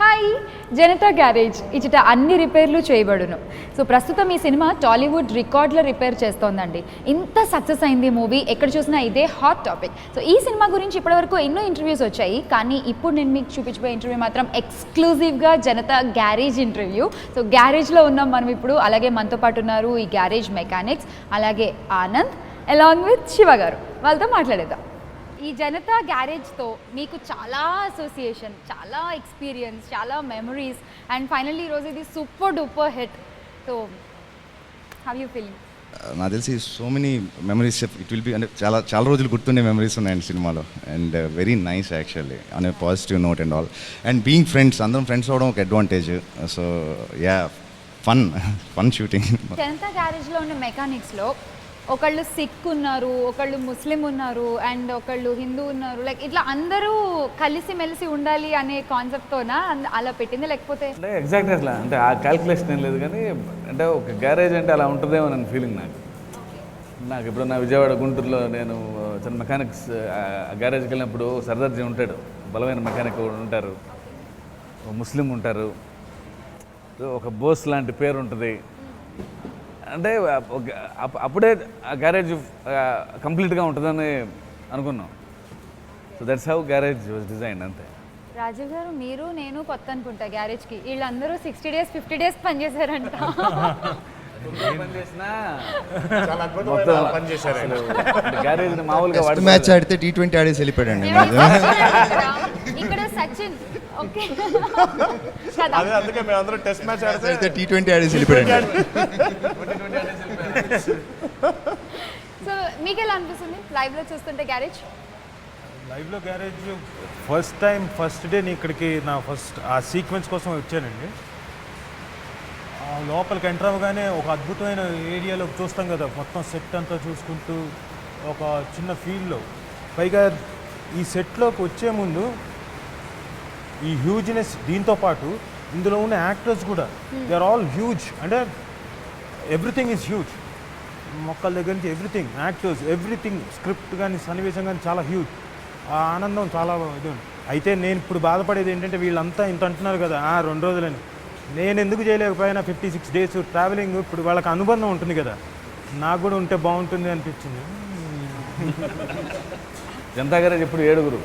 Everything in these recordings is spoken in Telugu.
హాయ్, జనతా గ్యారేజ్ ఇచ్చట అన్ని రిపేర్లు చేయబడును. సో ప్రస్తుతం ఈ సినిమా టాలీవుడ్ రికార్డుల రిపేర్ చేస్తోందండి. ఇంత సక్సెస్ అయింది మూవీ, ఎక్కడ చూసినా ఇదే హాట్ టాపిక్. సో ఈ సినిమా గురించి ఇప్పటివరకు ఎన్నో ఇంటర్వ్యూస్ వచ్చాయి, కానీ ఇప్పుడు నేను మీకు చూపించబోయే ఇంటర్వ్యూ మాత్రం ఎక్స్క్లూజివ్గా జనతా గ్యారేజ్ ఇంటర్వ్యూ. సో గ్యారేజ్లో ఉన్నాం మనం ఇప్పుడు. అలాగే మనతో పాటు ఉన్నారు ఈ గ్యారేజ్ మెకానిక్స్, అలాగే ఆనంద్ అలాంగ్ విత్ శివ గారు. వాళ్ళతో మాట్లాడేద్దాం. ఈ జనతా గ్యారేజ్తో మీకు చాలా అసోసియేషన్, చాలా ఎక్స్పీరియన్స్, చాలా మెమరీస్, అండ్ ఫైనల్లీ ఈరోజు ఇది super duper hit. So how you feeling? నాకు తెలిసి so many memories it will be, అంటే చాలా చాలా రోజులు గుర్తుండే మెమరీస్ ఉన్నాయండి సినిమాలో. And very nice actually on a positive note and all. And being friends, అందరం ఫ్రెండ్స్ అవడం ఒక advantage. So yeah, fun shooting. జనతా గ్యారేజ్లో ఉన్న మెకానిక్స్లో ఒకళ్ళు సిక్ ఉన్నారు, ఒకళ్ళు ముస్లిం ఉన్నారు, అండ్ ఒకళ్ళు హిందూ ఉన్నారు. లైక్ ఇట్లా అందరూ కలిసిమెలిసి ఉండాలి అనే కాన్సెప్ట్తోనా అలా పెట్టింది, లేకపోతే అంటే ఎగ్జాక్ట్గా అట్లా అంటే ఆ క్యాల్కులేషన్ ఏం లేదు, కానీ అంటే ఒక గ్యారేజ్ అంటే అలా ఉంటుందేమో అని ఫీలింగ్ నాకు ఇప్పుడు నా విజయవాడ గుంటూరులో నేను చిన్న మెకానిక్స్ గ్యారేజ్కి వెళ్ళినప్పుడు సర్దార్జీ ఉంటాడు, బలమైన మెకానిక్ ఉంటారు, ముస్లిం ఉంటారు, ఒక బోస్ లాంటి పేరు ఉంటుంది. అంటే అప్పుడే ఆ గ్యారేజ్ కంప్లీట్గా ఉంటుందని అనుకున్నాం. So that's how garage was design. అంతే. రాజు గారు, మీరు నేను కొత్త అనుకుంటా గ్యారేజ్కి. వీళ్ళందరూ 60 days 50 days పనిచేశారంట. గ్యారేజ్ మామూలుగా మ్యాచ్ ఆడితే T20 ఆడేసి వెళ్ళిపోయాడండి. ఇక్కడ సచిన్ అందుకే మేమందరం టెస్ట్ మ్యాచ్ ఆడితే T20 ఆడేసి వెళ్ళిపోయాడు. సో మీకు ఎలా అనిపిస్తుంది లైవ్లో చూస్తుంటే గ్యారేజ్? లైవ్లో గ్యారేజ్ ఫస్ట్ డే నేను ఇక్కడికి ఆ సీక్వెన్స్ కోసం వచ్చానండి. లోపలికి ఎంటర్ అవ్వగానే ఒక అద్భుతమైన ఏరియాలో చూస్తాం కదా, మొత్తం సెట్ అంతా చూసుకుంటూ ఒక చిన్న ఫీల్డ్లో. పైగా ఈ సెట్లోకి వచ్చే ముందు ఈ హ్యూజ్నెస్, దీంతో పాటు ఇందులో ఉన్న యాక్టర్స్ కూడా దే ఆర్ ఆల్ హ్యూజ్. అంటే ఎవ్రీథింగ్ ఈజ్ హ్యూజ్. మొక్కల దగ్గర నుంచి ఎవ్రీథింగ్, యాక్టర్స్, ఎవ్రీథింగ్, స్క్రిప్ట్ కానీ సన్నివేశం కానీ చాలా హ్యూజ్. ఆ ఆనందం చాలా ఇది. అయితే నేను ఇప్పుడు బాధపడేది ఏంటంటే, వీళ్ళంతా ఇంత అంటున్నారు కదా 2 రోజులని, నేను ఎందుకు చేయలేకపోయినా 56 days ట్రావెలింగ్. ఇప్పుడు వాళ్ళకి అనుబంధం ఉంటుంది కదా, నాకు కూడా ఉంటే బాగుంటుంది అనిపించింది. జనతా గ్యారేజ్ ఇప్పుడు 7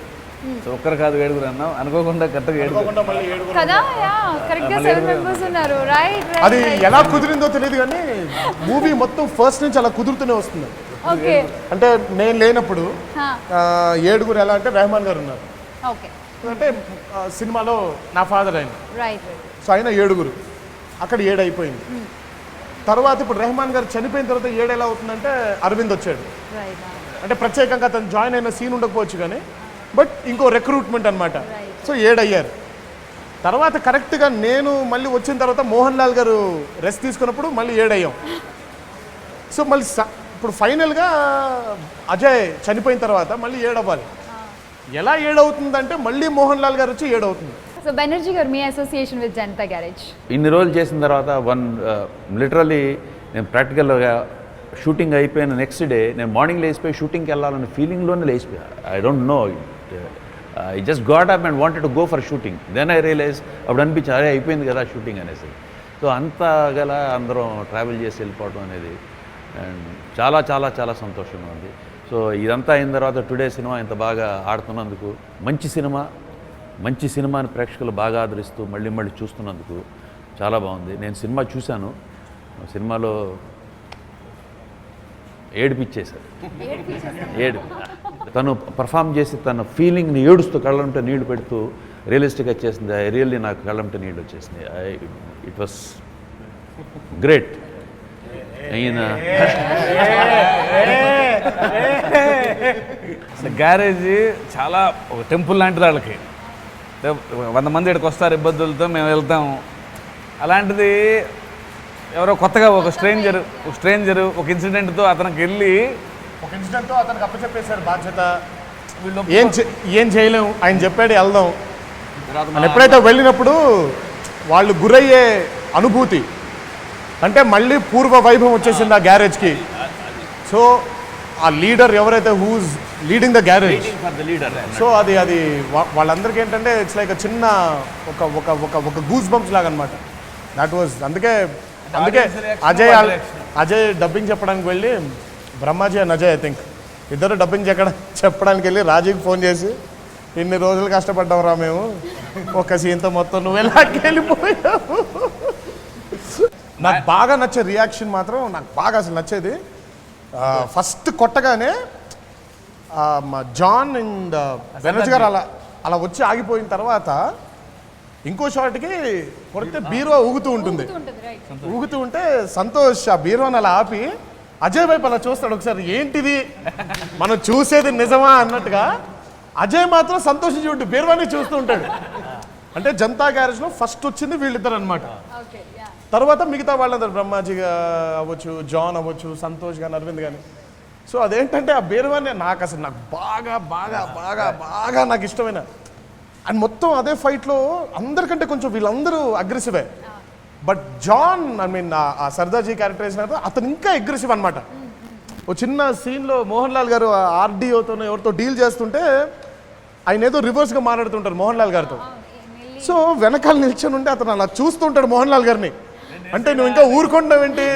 సో ఒక్కరు కాదు 7 అన్నాం, అనుకోకుండా కరెక్ట్గా 7 కదా. యా, కరెక్ట్గా 7 members ఉన్నారు. రైట్. అది ఎలా కుదిరిందో తెలియదు, కానీ మూవీ మొత్తం ఫస్ట్ నుంచి అలా కుదురుతూనే వస్తుంది. ఓకే. అంటే నేను లేనప్పుడు 7 ఎలా అంటే రెహమాన్ గారు ఉన్నారు. ఓకే. అంటే సినిమాలో నా ఫాదర్ ఆయన. రైట్. సో ఆయన 7 అక్కడ 7 అయిపోయింది. తర్వాత ఇప్పుడు రెహమాన్ గారు చనిపోయిన తర్వాత 7 ఎలా అవుతుందంటే అరవింద్ వచ్చాడు. అంటే ప్రత్యేకంగా అతను జాయిన్ అయిన సీన్ ఉండకపోవచ్చు, కానీ బట్ ఇంకో రిక్రూట్మెంట్ అనమాట. సో 7 అయ్యారు. తర్వాత కరెక్ట్గా నేను మళ్ళీ వచ్చిన తర్వాత మోహన్ లాల్ గారు రెస్ట్ తీసుకున్నప్పుడు మళ్ళీ 7 అయ్యాం. సో మళ్ళీ ఇప్పుడు ఫైనల్గా అజయ్ చనిపోయిన తర్వాత మళ్ళీ 7 అవ్వాలి. ఎలా 7 అవుతుందంటే మళ్ళీ మోహన్ లాల్ గారు వచ్చి 7 అవుతుంది. సో బెనర్జీ గారు, మీ అసోసియేషన్ విత్ జనతా గ్యారేజ్? ఇన్ని రోజులు చేసిన తర్వాత లిటరల్లీ నేను ప్రాక్టికల్గా షూటింగ్ అయిపోయిన నెక్స్ట్ డే నేను మార్నింగ్ లేచిపోయి షూటింగ్కి వెళ్ళాలన్న ఫీలింగ్లోనే లేచిపోయా. I don't know, I just got up and wanted to go for shooting. Then I realize, అప్పుడు అనిపించి అదే అయిపోయింది కదా షూటింగ్ అనేసి. సో అంత గల అందరం ట్రావెల్ చేసి వెళ్ళిపోవడం అనేది అండ్ చాలా చాలా చాలా సంతోషంగా ఉంది. సో ఇదంతా అయిన తర్వాత టుడే సినిమా ఇంత బాగా ఆడుతున్నందుకు, మంచి సినిమాని ప్రేక్షకులు బాగా ఆదరిస్తూ మళ్ళీ చూస్తున్నందుకు చాలా బాగుంది. నేను సినిమా చూశాను, సినిమాలో ఏడిపించేశారు. తను పర్ఫామ్ చేసి తన ఫీలింగ్ని ఏడుస్తూ కళ్ళంటే నీళ్లు పెడుతూ రియలిస్టిక్గా చేసింది. రియల్లీ నాకు కళ్ళంటే నీళ్ళు వచ్చేసింది. It was great. అయిన గ్యారేజ్ చాలా ఒక టెంపుల్ లాంటిది. వాళ్ళకి 100 మంది ఇక్కడికి వస్తారు, ఇబ్బందులతో మేము వెళ్తాము. అలాంటిది ఎవరో కొత్తగా ఒక స్ట్రేంజరు ఒక ఇన్సిడెంట్తో అతనికి అప్పచెప్పేశారు బాధ్యత. ఏం చేయలేము, ఆయన చెప్పాడు వెళ్దాం. ఎప్పుడైతే వెళ్ళినప్పుడు వాళ్ళు గురయ్యే అనుభూతి అంటే మళ్ళీ పూర్వ వైభవం వచ్చేసింది ఆ గ్యారేజ్కి. సో ఆ లీడర్ ఎవరైతే leading the garage. For the leader. So అది వాళ్ళందరికీ ఏంటంటే ఇట్స్ లైక్ చిన్న ఒక ఒక ఒక ఒక గూస్ బంప్స్ లాగా అనమాట. దాట్ వాజ్ అందుకే అజయ్ డబ్బింగ్ చెప్పడానికి వెళ్ళి, Brahmaji and Ajay I think ఇద్దరు డబ్బింగ్ చెప్పడానికి వెళ్ళి రాజీకి ఫోన్ చేసి, ఇన్ని రోజులు కష్టపడ్డాం రా మేము, ఒక సీన్తో మొత్తం నువ్వు వెళ్ళిపోయావు. నాకు బాగా నచ్చే రియాక్షన్ మాత్రం నాకు బాగా అసలు నచ్చేది, ఫస్ట్ కొట్టగానే జాన్ అండ్ బెనర్జీ గారు అలా వచ్చి ఆగిపోయిన తర్వాత ఇంకో షాట్కి కొడితే బీరో ఊగుతూ ఉంటుంది. ఊగుతూ ఉంటే సంతోష్ ఆ బీరోని అలా ఆపి అజయ్ వైపు అలా చూస్తాడు ఒకసారి, ఏంటిది మనం చూసేది నిజమా అన్నట్టుగా. అజయ్ మాత్రం సంతోషించి ఉంటూ బీర్వాని చూస్తూ ఉంటాడు. అంటే జనతా గ్యారేజ్లో ఫస్ట్ వచ్చింది వీళ్ళిద్దరు అనమాట. తర్వాత మిగతా వాళ్ళందరూ బ్రహ్మాజీ అవ్వచ్చు, జాన్ అవ్వచ్చు, సంతోష్ కానీ, అరవింద్ కానీ. సో అదేంటంటే ఆ బీర్వాని నాకు అసలు నాకు బాగా బాగా బాగా బాగా నాకు ఇష్టమైన. అండ్ మొత్తం అదే ఫైట్లో అందరికంటే కొంచెం వీళ్ళందరూ అగ్రెసివే, బట్ జాన్ ఐ మీన్ ఆ సర్దార్జీ క్యారెక్టర్ వేసినారు అతను ఇంకా అగ్రెసివ్ అనమాట. ఓ చిన్న సీన్లో మోహన్ లాల్ గారు ఆర్డీఓతో ఎవరితో డీల్ చేస్తుంటే ఆయన ఏదో రివర్స్గా మాట్లాడుతుంటారు మోహన్ లాల్ గారితో. సో వెనకాల నిల్చొని ఉంటే అతను అలా చూస్తుంటాడు మోహన్ లాల్ గారిని, అంటే నువ్వు ఇంకా ఊరుకుంటున్నావేంటి,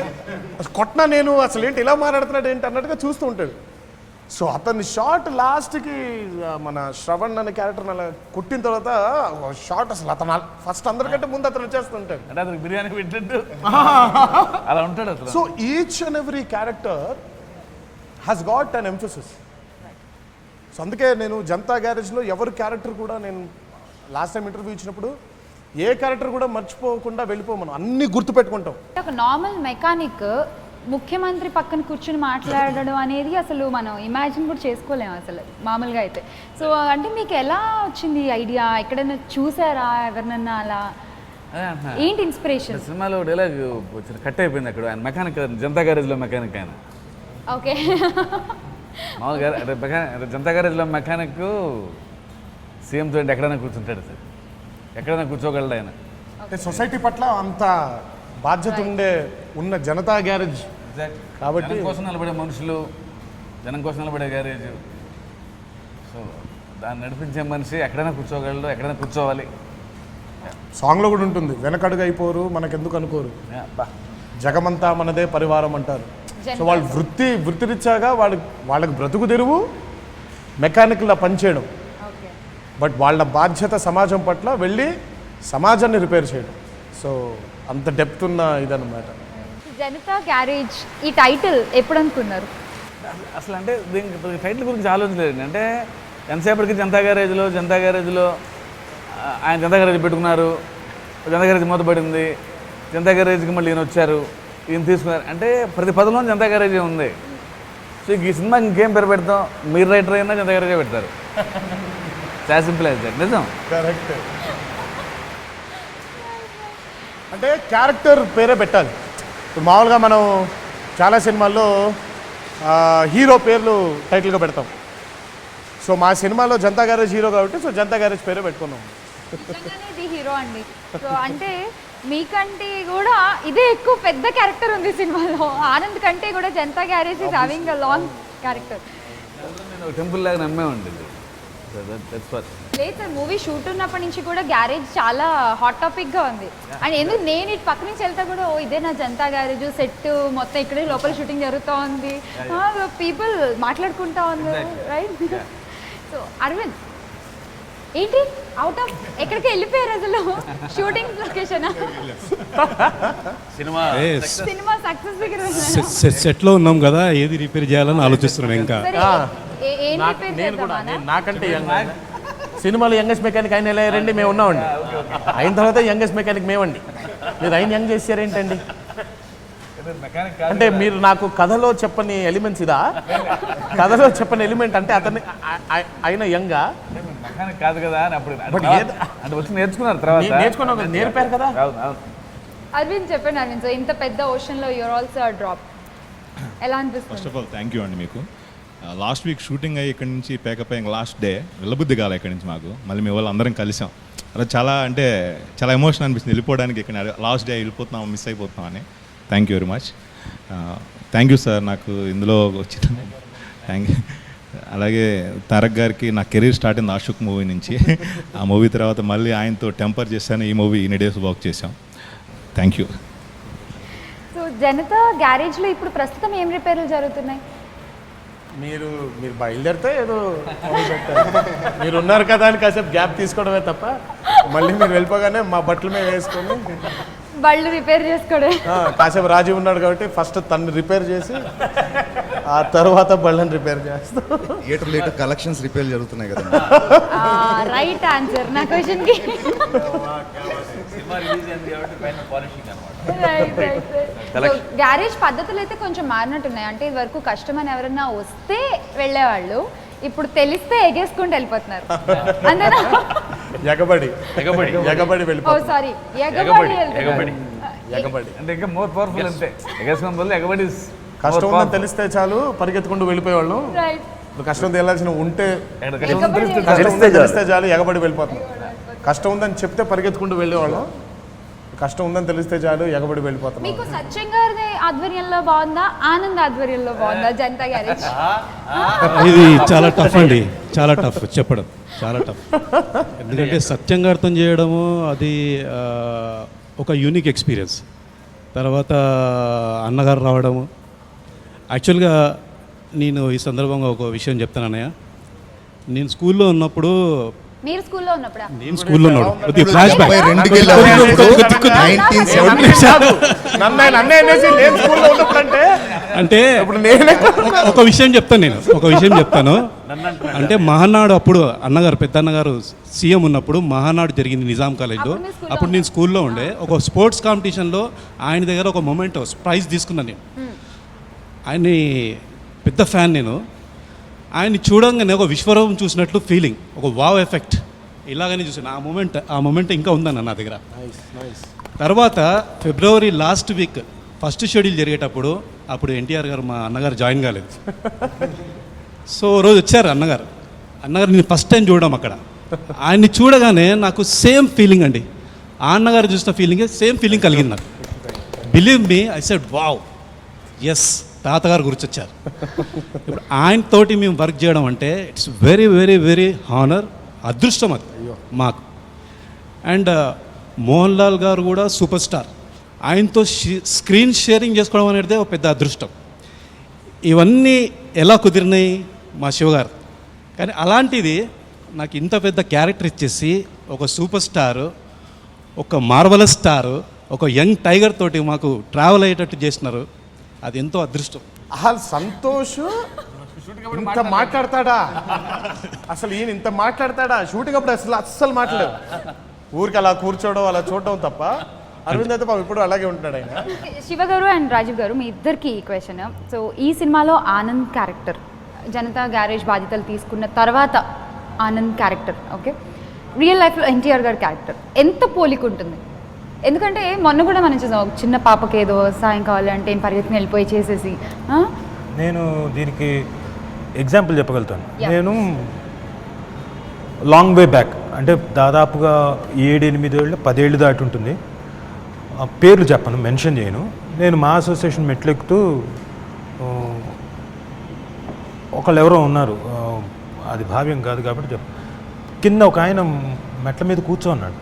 కొట్టినా నేను అసలు ఏంటి ఇలా మాట్లాడుతున్నాడు ఏంటి అన్నట్టుగా చూస్తూ ఉంటాడు. సో అతని షాట్ లాస్ట్కి మన శ్రవణ్ అనే క్యారెక్టర్ అలా కొట్టిన తర్వాత షాట్ అసలు అతను ఫస్ట్ అందరికంటే ముందు అతను వచ్చేస్తుంటాడు, అంటే అతను బిర్యానీ పెట్టినట్టు అలా ఉంటాడు అసలు. So each and every character has got an emphasis. So అందుకే నేను జనతా గ్యారేజ్లో ఎవరి క్యారెక్టర్ కూడా నేను లాస్ట్ టైం ఇంటర్వ్యూ ఇచ్చినప్పుడు ఏ క్యారెక్టర్ కూడా మర్చిపోకుండా వెళ్ళిపోమను, అన్నీ గుర్తుపెట్టుకుంటాం. ఒక నార్మల్ మెకానిక్ ముఖ్యమంత్రి పక్కన కూర్చుని మాట్లాడడం అనేది అసలు మనం ఇమాజిన్ కూడా చేసుకోలేము అసలు మామూలుగా అయితే. సో అంటే మీకు ఎలా వచ్చింది ఐడియా, ఎక్కడైనా చూసారా ఎవరినన్నా అలా, ఏంటి ఇన్స్పిరేషన్? సినిమాలో డైలాగ్ వచ్చిన కట్ అయిపోయింది అక్కడ, ఆయన మెకానిక్, జనతా గ్యారేజ్లో మెకానిక్ ఆయన. ఓకే. మామూలుగా అంటే జనతా గ్యారేజ్లో మెకానిక్ సీఎంతో ఎక్కడైనా కూర్చుంటాడు సార్, ఎక్కడైనా కూర్చోగలడు ఆయన. అంటే సొసైటీ పట్ల అంత బాధ్యత ఉన్న జనతా గ్యారేజ్ కాబట్టి జనం కోసం నిలబడే మనుషులు, జనం కోసం నిలబడే గ్యారేజ్. సో దాన్ని నడిపించే మనిషి ఎక్కడైనా కూర్చోగలడు, ఎక్కడైనా కూర్చోవాలి. సాంగ్లో కూడా ఉంటుంది, వెనకడుగు అయిపోరు మనకెందుకు అనుకోరు, జగమంతా మనదే పరివారం అంటారు. సో వాళ్ళు వృత్తిరీత్యాగా వాళ్ళకి బ్రతుకు తెరువు మెకానిక్లా పనిచేయడం, బట్ వాళ్ళ బాధ్యత సమాజం పట్ల వెళ్ళి సమాజాన్ని రిపేర్ చేయడం. సో అంత డెప్త్ ఉన్న ఇదన్నమాట జనతా గ్యారేజ్. ఈ టైటిల్ ఎప్పుడు అనుకున్నారు అసలు? అంటే దీనికి టైటిల్ గురించి ఆలోచించలేదు. అంటే ఎంతసేపటికి జనతా గ్యారేజ్లో ఆయన జనతా గ్యారేజ్ పెట్టుకున్నారు, జనతా గ్యారేజ్ మూతపడింది, జనతా గ్యారేజ్కి మళ్ళీ ఈయన వచ్చారు, ఈయన తీసుకున్నారు, అంటే ప్రతి పదంలో జనతా గ్యారేజే ఉంది. సో ఈ సినిమా ఇంకేం పేరు పెడతాం, మీరు రైటర్ అయినా జనతా గ్యారేజే పెడతారు. చాలా సింపుల్ అయితే నిజం. కరెక్ట్. అంటే క్యారెక్టర్ పేరే పెట్టాలి. ఇప్పుడు మామూలుగా మనం చాలా సినిమాల్లో హీరో పేర్లు టైటిల్గా పెడతాం. సో మా సినిమాలో జనతా గ్యారేజ్ హీరో కాబట్టి సో జనతా గ్యారేజ్ పేరే పెట్టుకున్నాం. ఇది హీరో అండి. సో అంటే మీకంటే కూడా ఇదే ఎక్కువ పెద్ద క్యారెక్టర్ ఉంది సినిమాలో. ఆనంద్ కంటే కూడా Janata garage is having a long character. నేను టెంపుల్ లాగా నమ్మేమండి. లేదు సార్, మూవీ షూట్ ఉన్నప్పటి నుంచి కూడా గ్యారేజ్ చాలా హాట్ టాపిక్గా ఉంది. అండ్ ఎందుకు నేను ఇటు పక్క నుంచి వెళ్తా కూడా ఇదే నా జనతా గ్యారేజ్ సెట్ మొత్తం ఇక్కడే లోపల షూటింగ్ జరుగుతూ ఉంది, పీపుల్ మాట్లాడుకుంటా ఉంది, రైట్? సో అరవింద్ ఏంటి అవుట్ ఆఫ్ ఎక్కడికి వెళ్ళిపోయారు అసలు? షూటింగ్ లొకేషన్ సినిమా సక్సెస్ దగ్గర సెట్లో ఉన్నాం కదా, ఏది రిపేర్ చేయాలని ఆలోచిస్తున్నాం. ఇంకా నాకంటే సినిమాలో యంగెస్ట్ మెకానిక్ ఆయన ఎలా రండి, మేము ఉన్నామండి. అయిన తర్వాత యంగెస్ట్ మెకానిక్ మేమండి. మీరు ఆయన యంగ్ చేశారేంటండి? అంటే మీరు నాకు కథలో చెప్పని ఎలిమెంట్స్ ఇదా? కథలో చెప్పని ఎలిమెంట్ అంటే అతన్ని ఆయన యంగా మెకానిక్ కాదు కదా అని అప్పుడు అంటే వచ్చి నేర్చుకున్నారు, తర్వాత నేర్చుకున్నాం, నేర్పారు కదా. అరవింద్ చెప్పండి. అరవింద్, సో ఇంత పెద్ద ఓషన్లో యూర్ ఆల్సో డ్రాప్, ఎలా అనిపిస్తుంది? First of all thank you అండి మీకు. లాస్ట్ వీక్ షూటింగ్ అయ్యి ఇక్కడి నుంచి ప్యాకప్ అయ్యి లాస్ట్ డే వెళ్ళబుద్ధి కాలే ఇక్కడి నుంచి మాకు. మళ్ళీ మీ వాళ్ళు అందరం కలిసాం, అలా చాలా అంటే చాలా ఎమోషన్ అనిపిస్తుంది వెళ్ళిపోవడానికి. ఇక్కడ లాస్ట్ డే వెళ్ళిపోతున్నాం, మిస్ అయిపోతున్నాం అని. Thank you very much. Thank you sir నాకు ఇందులో వచ్చిన. అలాగే తారక్ గారికి నా కెరీర్ స్టార్ట్ అయింది ఆషుక్ మూవీ నుంచి. ఆ మూవీ తర్వాత మళ్ళీ ఆయనతో టెంపర్ చేశాను, ఈ మూవీ ఇన్ని డేస్ వర్క్ చేశాం. Thank you. సో జనతా గ్యారేజ్లో ఇప్పుడు ప్రస్తుతం ఏం రిపేర్లు జరుగుతున్నాయి? మీరు బయలుదేరితే ఏదో మొదలు పెట్టారు. మీరు ఉన్నారు కదా అని కాసేపు గ్యాప్ తీసుకోవడమే తప్ప మళ్ళీ మీరు వెళ్ళిపోగానే మా బట్టలు మేము వేసుకొని బళ్ళు రిపేర్ చేసుకోవడం. కాసేపు రాజీవ్ ఉన్నాడు కాబట్టి ఫస్ట్ తను రిపేర్ చేసి ఆ తర్వాత బళ్ళని రిపేర్ చేస్తాం. థియేటర్ కలెక్షన్స్ రిపేర్ జరుగుతున్నాయి కదా. రైట్ ఆన్సర్ నా క్వశ్చన్కి. సినిమా రిలీజ్ అయింది కాబట్టి పైన పాలిషింగ్ అనమాట. గ్యారేజ్ పద్ధతులు అయితే కొంచెం మారినట్టున్నాయి. అంటే ఇది వరకు కస్టమర్ ఎవరన్నా వస్తే వెళ్ళేవాళ్ళు, ఇప్పుడు తెలిస్తే ఎగేసుకుంటూ వెళ్ళిపోతున్నారు. అంతేనా? ఎగబడి ఓ వెళ్ళిపోతాం. సారీ, ఎగబడి ఎగబడి అంటే ఇంకా మోర్ పవర్ఫుల్ అంతే. ఎగేసుకున్న వల్ల ఎగబడి కష్టం ఉందని తెలిస్తే చాలు పరిగెత్తుకుంటూ వెళ్ళిపోయేవాళ్ళం. రైట్. ఇప్పుడు కష్టం తెలియాల్సిన ఉంటే ఎగబడి కష్టం ఉందని తెలిస్తే చాలు ఎగబడి వెళ్ళిపోతాం. కష్టం ఉందని చెప్తే పరిగెత్తుకుంటూ వెళ్ళేవాళ్ళం, కష్టం ఉందని తెలిస్తే చాలు ఎగబడి వెళ్ళిపోతాం. మీకు సత్యం గారి ఆధ్వర్యంలో బాగుందా, ఆనంద్ ఆధ్వర్యంలో బాగుందా జనతా గ్యారేజ్? ఇది చాలా టఫ్ అండి, చాలా టఫ్ చెప్పడం, చాలా టఫ్. ఎందుకంటే సత్యం గారితో చేయడము అది ఒక యూనిక్ ఎక్స్పీరియన్స్. తర్వాత అన్నగారు రావడము. యాక్చువల్గా నేను ఈ సందర్భంగా ఒక విషయం చెప్తాను అన్నయ్య. నేను స్కూల్లో ఉన్నప్పుడు మీరు స్కూల్లో ఉన్నప్పుడా? నేను స్కూల్లో ఉన్నాడు ఫ్లాష్ బ్యాక్. అంటే ఒక విషయం చెప్తాను, నేను ఒక విషయం చెప్తాను. అంటే మహానాడు అప్పుడు అన్నగారు పెద్ద అన్నగారు సీఎం ఉన్నప్పుడు మహానాడు జరిగింది నిజాం కాలేజ్లో. అప్పుడు నేను స్కూల్లో ఉండే. ఒక స్పోర్ట్స్ కాంపిటీషన్లో ఆయన దగ్గర ఒక మొమెంట్ ప్రైజ్ తీసుకున్నాను నేను. ఆయన్ని పెద్ద ఫ్యాన్ నేను. ఆయన్ని చూడంగానే ఒక విశ్వరూపం చూసినట్లు ఫీలింగ్, ఒక వావ్ ఎఫెక్ట్ ఇలాగనే చూసాను. ఆ మూమెంట్ ఇంకా ఉందన్న నా దగ్గర. తర్వాత ఫిబ్రవరి లాస్ట్ వీక్ ఫస్ట్ షెడ్యూల్ జరిగేటప్పుడు అప్పుడు ఎన్టీఆర్ గారు మా అన్నగారు జాయిన్ కాలేదు. సో రోజు వచ్చారు అన్నగారు నేను ఫస్ట్ టైం చూడడం అక్కడ. ఆయన్ని చూడగానే నాకు సేమ్ ఫీలింగ్ అండి, ఆ అన్నగారు చూసిన ఫీలింగే సేమ్ ఫీలింగ్ కలిగింది నాకు. Believe me, I said wow, yes, తాతగారు గుర్తొచ్చారు. ఇప్పుడు ఆయనతోటి మేము వర్క్ చేయడం అంటే it's very very very honour, అదృష్టం అది మాకు. అండ్ మోహన్ లాల్ గారు కూడా సూపర్ స్టార్, ఆయనతో స్క్రీన్ షేరింగ్ చేసుకోవడం అనేది ఒక పెద్ద అదృష్టం. ఇవన్నీ ఎలా కుదిరినాయి మా శివగారు. కానీ అలాంటిది నాకు ఇంత పెద్ద క్యారెక్టర్ ఇచ్చేసి ఒక సూపర్ స్టారు, ఒక మార్వలస్ స్టారు, ఒక యంగ్ టైగర్ తోటి మాకు ట్రావెల్ అయ్యేటట్టు చేసినారు. అది ఎంతో అదృష్టం. అసలు సంతోష్ ఇంత మాట్లాడతాడా? అసలు ఈయన ఇంత మాట్లాడతాడా? షూటింగ్ అప్పుడు అస్సలు మాట్లాడలేదు. ఊరికి అలా కూర్చోవడం అలా చూడడం తప్ప. అరవింద్ అయితే ఇప్పుడు అలాగే ఉంటున్నాడు ఆయన. శివ గారు అండ్ రాజీవ్ గారు, మీ ఇద్దరికి ఈ క్వశ్చన్. సో ఈ సినిమాలో ఆనంద్ క్యారెక్టర్, జనతా గ్యారేజ్ బాధ్యతలు తీసుకున్న తర్వాత ఆనంద్ క్యారెక్టర్, ఓకే, రియల్ లైఫ్లో ఎన్టీఆర్ గారి క్యారెక్టర్ ఎంత పోలిక ఉంటుంది? ఎందుకంటే మొన్న కూడా మనం చూసాం, ఒక చిన్న పాపకి ఏదో సాయం కావాలంటే పరిగెత్తుని వెళ్ళిపోయి చేసేసి. నేను దీనికి ఎగ్జాంపుల్ చెప్పగలుగుతాను. నేను లాంగ్ వే బ్యాక్, అంటే దాదాపుగా 7-8 ఏళ్ళు 10 ఏళ్ళు దాటి ఉంటుంది. పేర్లు చెప్పను, మెన్షన్ చేయను. నేను మా అసోసియేషన్ మెట్లెక్కుతూ ఒకళ్ళు ఎవరో ఉన్నారు, అది భావ్యం కాదు కాబట్టి చెప్పు. కింద ఒక ఆయన మెట్ల మీద కూర్చోన్నాడు.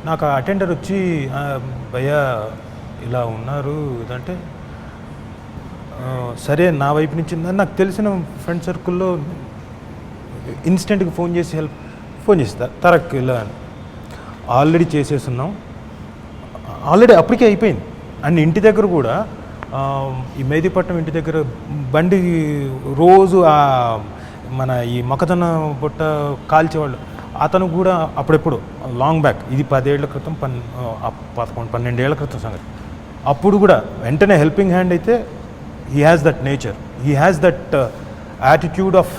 నాకు ఆ అటెండర్ వచ్చి, భయ్యా ఇలా ఉన్నారు ఇదంటే, సరే నా వైపు నుంచి నాకు తెలిసిన ఫ్రెండ్ సర్కిల్లో ఇన్స్టెంట్గా ఫోన్ చేసి తరక్ ఇలా ఆల్రెడీ చేసేస్తున్నాం, ఆల్రెడీ అప్పటికే అయిపోయింది. అండ్ ఇంటి దగ్గర కూడా ఈ మెహదీపట్నం ఇంటి దగ్గర బండి రోజు మన ఈ మొక్కజొన్న బుట్ట కాల్చేవాళ్ళు, అతను కూడా అప్పుడెప్పుడు లాంగ్ బ్యాక్, ఇది 10 ఏళ్ల క్రితం, 11-12 ఏళ్ల క్రితం సంగతి. అప్పుడు కూడా వెంటనే హెల్పింగ్ హ్యాండ్ అయితే he has that nature, he has that attitude of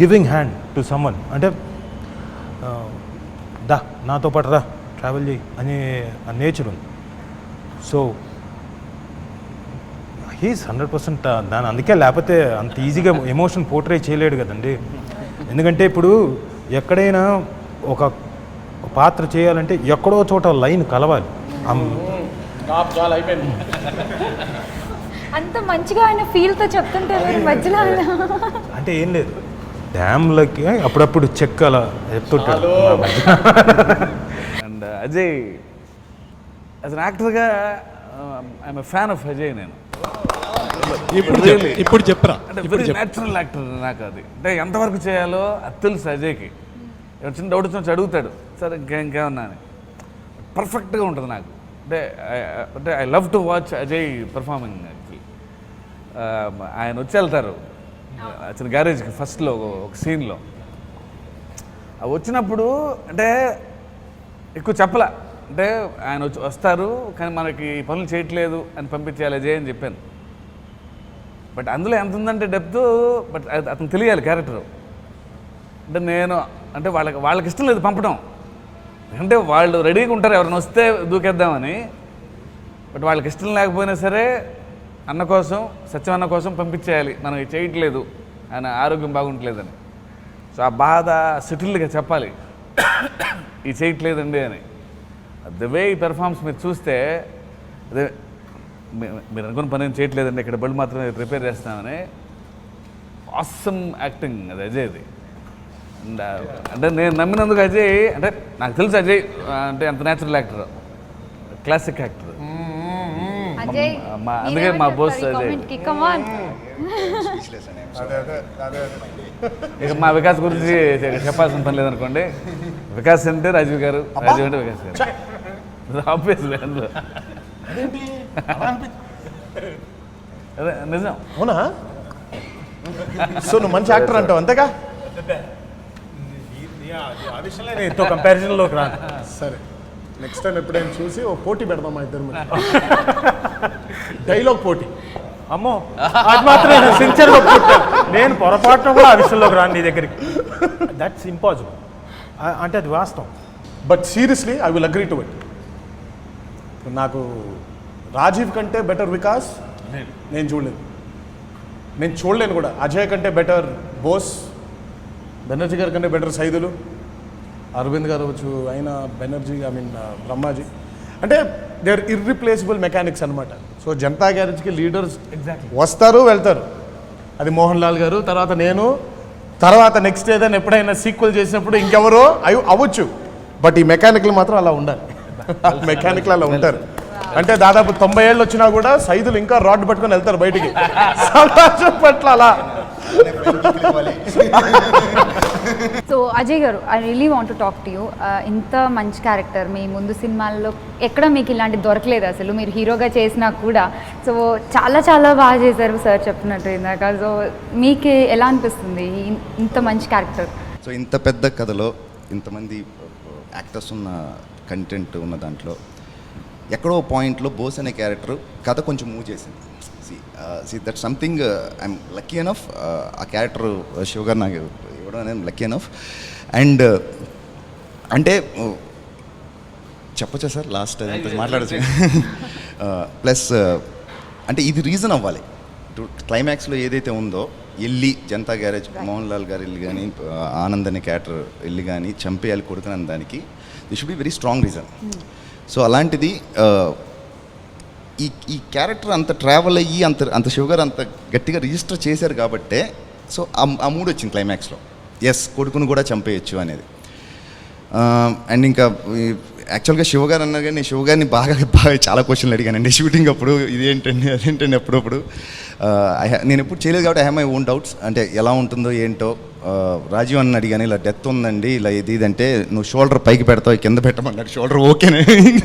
giving hand to someone. అంటే నాతో పాటు రా, ట్రావెల్ చేయి అనే నేచర్ ఉంది. సో హీస్ 100% దాని, అందుకే లేకపోతే అంత ఈజీగా ఎమోషన్ పోర్ట్రే చేయలేడు కదండి. ఎందుకంటే ఇప్పుడు ఎక్కడైనా ఒక పాత్ర చేయాలంటే ఎక్కడో చోట లైన్ కలవాలి. చాలా అయిపోయింది. అంత మంచిగా ఆయన ఫీల్తో చెప్తుంటారు మధ్యలో. అంటే ఏం లేదు, డ్యామ్లకి అప్పుడప్పుడు చెక్ అలా చెప్తుంటాడు. అండ్ అజయ్ యాజ్ అన్ యాక్టర్గా I'm a fan of Ajay. నేను ఇప్పుడు చెప్పరా, అంటే వెరీ న్యాచురల్ యాక్టర్ నాకు. అది అంటే ఎంతవరకు చేయాలో అది తెలుసు అజయ్కి. చిన్న డౌట్ వచ్చి అడుగుతాడు, సరే ఇంకేమన్నా అని. పర్ఫెక్ట్గా ఉంటుంది నాకు. అంటే I love to watch Ajay performing. ఆయన వచ్చి వెళ్తారు చిన్న గ్యారేజ్కి ఫస్ట్లో ఒక సీన్లో. అవి వచ్చినప్పుడు అంటే ఎక్కువ చెప్పలా, అంటే ఆయన వస్తారు కానీ మనకి పనులు చేయట్లేదు అని పంపించేయాలి అజయ్ అని చెప్పాను. బట్ అందులో ఎంత ఉందంటే డెప్త్, బట్ అతను తెలియాలి క్యారెక్టరు. అంటే నేను అంటే వాళ్ళకి ఇష్టం లేదు పంపడం, అంటే వాళ్ళు రెడీగా ఉంటారు ఎవరైనా వస్తే దూకేద్దామని. బట్ వాళ్ళకి ఇష్టం లేకపోయినా సరే అన్న కోసం, సత్యం అన్న కోసం పంపించేయాలి, మనం ఇది చేయట్లేదు, ఆయన ఆరోగ్యం బాగుంటలేదని. సో ఆ బాధ సెటిల్డ్గా చెప్పాలి, ఇది చేయట్లేదండి అని. ద వే ఈ పెర్ఫార్మెన్స్ మీరు చూస్తే అదే మీరు అనుకున్న పని ఏం చేయట్లేదండి, ఇక్కడ బళ్ళు మాత్రమే రిపేర్ చేస్తామని. ఆసమ్ యాక్టింగ్ అది అజయ్ది. అండ్ అంటే నేను నమ్మినందుకు అజయ్, అంటే నాకు తెలుసు అజయ్ అంటే ఎంత natural actor, classic actor. Ajay అందుకే మా బోస్ అజయ్. ఇక మా వికాస్ గురించి చెప్పాల్సిన పని లేదనుకోండి. వికాస్ అంటే రాజీవ్ గారు, రాజీవ్ అంటే వికాస్ గారు, ఆబ్వియస్లీ. అందులో అదే నిజం. అవునా? సో నువ్వు మంచి యాక్టర్ అంటావు అంతేగా? ఆ విషయంలో నేను ఎంతో కంపారిజన్లోకి రాను. సరే, నెక్స్ట్ టైం ఎప్పుడైనా చూసి ఓ పోటీ పెడదాం మా ఇద్దరు. డైలాగ్ పోటీ. అమ్మో, అది మాత్రం నేను సిన్సియర్గా ఒప్పుకుంటాను. నేను పొరపాటున కూడా ఆ విషయంలోకి రాను నీ దగ్గరికి. That's impossible. అంటే అది వాస్తవం. But seriously I will agree to it. నాకు రాజీవ్ కంటే బెటర్ వికాస్ నేను చూడలేదు, నేను చూడలేను కూడా. అజయ్ కంటే బెటర్ బోస్, బెనర్జీ గారి కంటే బెటర్ సైదులు, అరవింద్ గారు అవ్వచ్చు, అయినా బెనర్జీ, ఐ మీన్ బ్రహ్మాజీ. అంటే దే ఆర్ ఇర్రిప్లేసిబుల్ మెకానిక్స్ అనమాట. సో జనతా గ్యారేజ్కి లీడర్స్ వస్తారు వెళ్తారు. అది మోహన్ లాల్ గారు, తర్వాత నేను, తర్వాత నెక్స్ట్ ఏదైనా ఎప్పుడైనా సీక్వెల్ చేసినప్పుడు ఇంకెవరో అవ్వచ్చు. బట్ ఈ మెకానిక్లు మాత్రం అలా ఉండాలి. మెకానిక్లు అలా ఉంటారు. అంటే దాదాపు 90 ఏళ్ళు వచ్చినా కూడా సైదులు ఇంకా రాడ్ పట్టుకొని వెళ్తారు బయటికి. సమాజం పట్ల అలా. సో అజయ్ గారు, I really want to talk to you. ఇంత మంచి క్యారెక్టర్ మీ ముందు సినిమాల్లో ఎక్కడ మీకు ఇలాంటి దొరకలేదు అసలు, మీరు హీరోగా చేసినా కూడా. సో చాలా చాలా బాగా చేశారు సార్ చెప్పినట్టు ఇందాక. సో మీకు ఎలా అనిపిస్తుంది ఇంత మంచి క్యారెక్టర్? సో ఇంత పెద్ద కథలో ఇంతమంది యాక్టర్స్ ఉన్న కంటెంట్ ఉన్న దాంట్లో ఎక్కడో పాయింట్లో బోస్ అనే క్యారెక్టర్ కథ కొంచెం మూవ్ చేసింది. See that something I'm lucky enough. ఆ క్యారెక్టర్ శివ గారు నాకు ఇవ్వడం అనేది లక్కీ ఎనఫ్. అండ్ అంటే చెప్పచ్చా సార్ లాస్ట్ అదంతా మాట్లాడచ్చు. ప్లస్ అంటే ఇది రీజన్ అవ్వాలి. క్లైమాక్స్లో ఏదైతే ఉందో వెళ్ళి జనతా గ్యారేజ్ మోహన్ లాల్ గారు వెళ్ళి కానీ ఆనంద్ అనే క్యారెక్టర్ వెళ్ళి కానీ చంపేయాలి కొడుకున్న దానికి this should be very strong reason. So అలాంటిది ఈ క్యారెక్టర్ అంత ట్రావెల్ అయ్యి అంత షుగర్ అంత గట్టిగా రిజిస్టర్ చేశారు కాబట్టే సో ఆ మూడు వచ్చింది క్లైమాక్స్లో. ఎస్, కొడుకును కూడా చంపేయచ్చు అనేది. అండ్ ఇంకా యాక్చువల్గా శివ గారు అన్నారు కానీ శివ గారిని బాగా చాలా క్వశ్చన్లు అడిగానండి షూటింగ్ అప్పుడు. ఇదేంటండి అదేంటండి అప్పుడప్పుడు నేను ఎప్పుడు చేయలేదు కాబట్టి I have my own doubts. అంటే ఎలా ఉంటుందో ఏంటో. రాజీవ్ అన్న అడిగాను, ఇలా డెత్ ఉందండి, ఇలా ఇది ఇదంటే నువ్వు షోల్డర్ పైకి పెడతావు, కింద పెట్టమన్నాడు. షోల్డర్ ఓకేనే,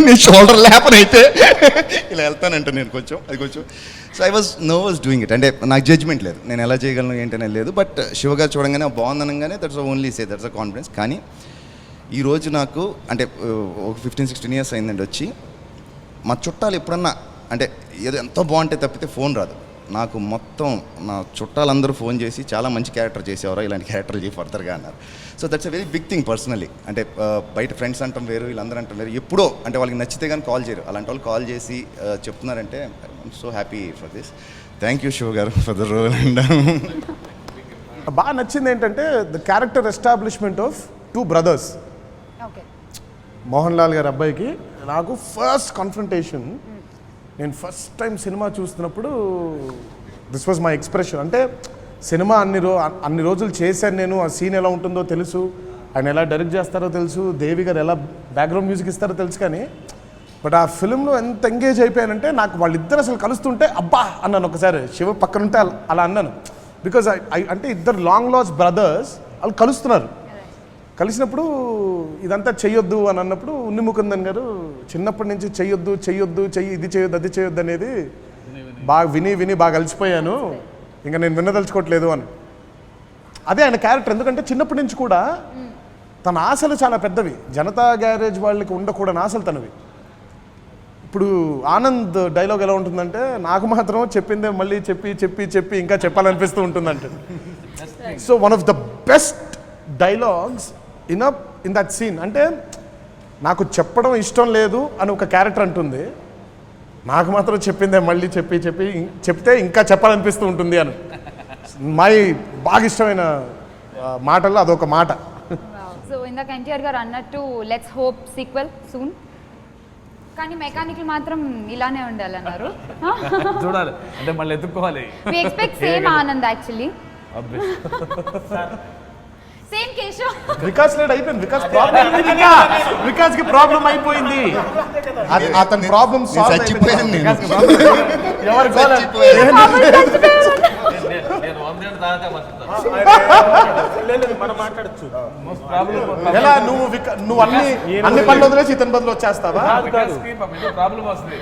నేను షోల్డర్ లేపనైతే ఇలా వెళ్తానంట నేను కొంచెం అది కొంచెం. So I was nervous doing it. అంటే నాకు జడ్జ్మెంట్ లేదు, నేను ఎలా చేయగలను ఏంటనే లేదు. బట్ శివ గారు చూడంగానే బాగుందనగానే that's only say that's a confidence. కానీ ఈరోజు నాకు అంటే ఒక 15-16 ఇయర్స్ అయిందండి వచ్చి. మా చుట్టాలు ఎప్పుడన్నా అంటే ఏదో ఎంతో బాగుంటే తప్పితే ఫోన్ రాదు నాకు. మొత్తం నా చుట్టాలందరూ ఫోన్ చేసి చాలా మంచి క్యారెక్టర్ చేసేవారో, ఇలాంటి క్యారెక్టర్ చేసి ఫర్దర్గా అన్నారు. So that's a very big thing personally. అంటే బయట ఫ్రెండ్స్ అంటాం వేరు, వీళ్ళందరూ అంటాం వేరు. ఎప్పుడో అంటే వాళ్ళకి నచ్చితే కానీ కాల్ చేయరు. అలాంటి వాళ్ళు కాల్ చేసి చెప్తున్నారంటే I'm so happy for this. Thank you Shiva గారు ఫర్ ద రోల్. అండ్ బాగా నచ్చింది ఏంటంటే the character establishment of 2 brothers. Mohan Lal గారి అబ్బాయికి నాకు ఫస్ట్ కాన్ఫ్రంటేషన్. నేను ఫస్ట్ టైం సినిమా చూస్తున్నప్పుడు దిస్ వాజ్ మై ఎక్స్ప్రెషన్. అంటే సినిమా అన్ని రోజులు చేశాను నేను, ఆ సీన్ ఎలా ఉంటుందో తెలుసు, ఆయన ఎలా డైరెక్ట్ చేస్తారో తెలుసు, దేవి గారు ఎలా బ్యాక్గ్రౌండ్ మ్యూజిక్ ఇస్తారో తెలుసు. కానీ బట్ ఆ ఫిల్మ్లో ఎంత ఎంగేజ్ అయిపోయానంటే నాకు వాళ్ళిద్దరు అసలు కలుస్తుంటే అబ్బా అన్నాను. ఒకసారి శివ పక్కనుంటే అలా అన్నాను. బికాజ్ అంటే ఇద్దరు లాంగ్ లాస్ బ్రదర్స్ వాళ్ళు కలుస్తున్నారు. కలిసినప్పుడు ఇదంతా చెయ్యొద్దు అని అన్నప్పుడు ఉన్ని ముకుందన్ గారు చిన్నప్పటి నుంచి చెయ్యొద్దు ఇది చేయొద్దు అది చేయొద్దు అనేది బాగా విని బాగా అలసిపోయాను, ఇంకా నేను విన్నదలుచుకోవట్లేదు అని. అదే ఆయన క్యారెక్టర్. ఎందుకంటే చిన్నప్పటి నుంచి కూడా తన ఆశలు చాలా పెద్దవి. జనతా గ్యారేజ్ వాళ్ళకి ఉండకూడని ఆశలు తనవి. ఇప్పుడు ఆనంద్ డైలాగ్ ఎలా ఉంటుందంటే, నాకు మాత్రం చెప్పిందే మళ్ళీ చెప్పి ఇంకా చెప్పాలనిపిస్తూ ఉంటుందంటే. So one of the best dialogues in that scene. అంటే నాకు చెప్పడం ఇష్టం లేదు అని ఒక క్యారెక్టర్ అంటుంది, నాకు మాత్రం చెప్పిందే మళ్ళీ చెప్తే ఇంకా చెప్పాలనిపిస్తూ ఉంటుంది అని. బాగా ఇష్టమైన మాటల్లో అదొక మాట. సో ఇందాక ఎన్టీఆర్ గారు అన్నట్టు లెట్స్ హోప్ సీక్వెల్ సూన్, కానీ మెకానికల్ మాత్రం ఇలానే ఉండాలన్నారు. చూడాలి అంటే మళ్ళీ ఎత్తుక్కోవాలి. We expect same Anand actually, same Keshav. Vikas late అయిపోయింది. వికాస్ కి ప్రాబ్లం అయిపోయింది. అతని ప్రాబ్లం సాల్వ్ అయిపోయింది. ఎవరి మనం మాట్లాడచ్చు. ఎలా నువ్వు అన్ని పనులు వదిలేసి ఇతని బదులు వచ్చేస్తావా? ప్రాబ్లం వస్తుంది.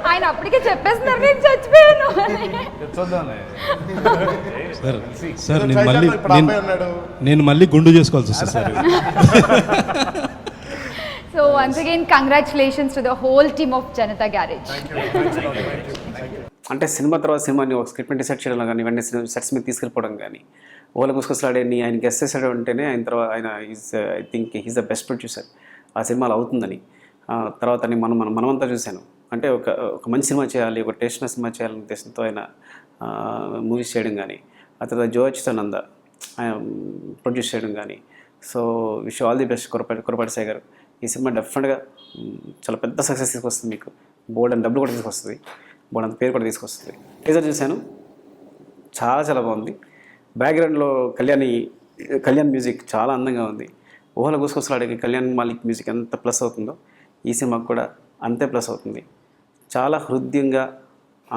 ఆయన అప్పటికే చెప్పేస్తున్నారు నేను చచ్చిపోయాను. సార్ నేను మళ్ళీ గుండు చేసుకోవాల్సి వస్తుంది sir. So once again congratulations to the whole team of Janata Garage. అంటే సినిమా తర్వాత సినిమాని ఒక స్క్రిప్ట్ డిసైడ్ చేయడం కానీ, ఇవన్నీ సెట్స్ మీద తీసుకెళ్ళిపోవడం కానీ, ఓల గుసగుసలాడేని ఆయన గెస్ట్ చేసాడు అంటేనే ఆయన తర్వాత ఆయన I think he's the best producer ఆ సినిమాలో అవుతుందని. తర్వాత మనమంతా చూశాను. అంటే ఒక మంచి సినిమా చేయాలి, ఒక టేస్ట్ సినిమా చేయాలనే ఉద్దేశంతో ఆయన మూవీస్ చేయడం కానీ, ఆ తర్వాత జో అచ్యుతానంద ప్రొడ్యూస్ చేయడం కానీ. So wish all the best Kurapati Sai గారు. ఈ సినిమా డెఫినెట్గా చాలా పెద్ద సక్సెస్ తీసుకొస్తుంది, మీకు బోల్డ్ అండ్ డబ్బులు కూడా తీసుకొస్తుంది, బోల్డ్ అంత పేరు కూడా తీసుకొస్తుంది. టీజర్ చూశాను, చాలా బాగుంది. బ్యాక్గ్రౌండ్లో కళ్యాణ్ మ్యూజిక్ చాలా అందంగా ఉంది. ఊహల గుసగుసలాడే కళ్యాణ్ మాలిక్ మ్యూజిక్ ఎంత ప్లస్ అవుతుందో ఈ సినిమాకు కూడా అంతే ప్లస్ అవుతుంది. చాలా హృదయంగా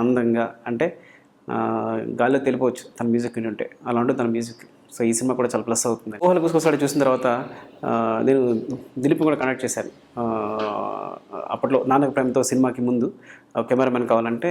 అందంగా, అంటే గాల్లో తెలిపోవచ్చు తన మ్యూజిక్ వింటుంటే, అలా ఉంటుంది తన మ్యూజిక్. సో ఈ సినిమా కూడా చాలా ప్లస్ అవుతుంది. ఊహల గుసగుసలాడే చూసిన తర్వాత నేను దిలీప్ కూడా కనెక్ట్ చేశాను. అప్పట్లో నాన్నక ప్రేమతో సినిమాకి ముందు కెమెరామెన్ కావాలంటే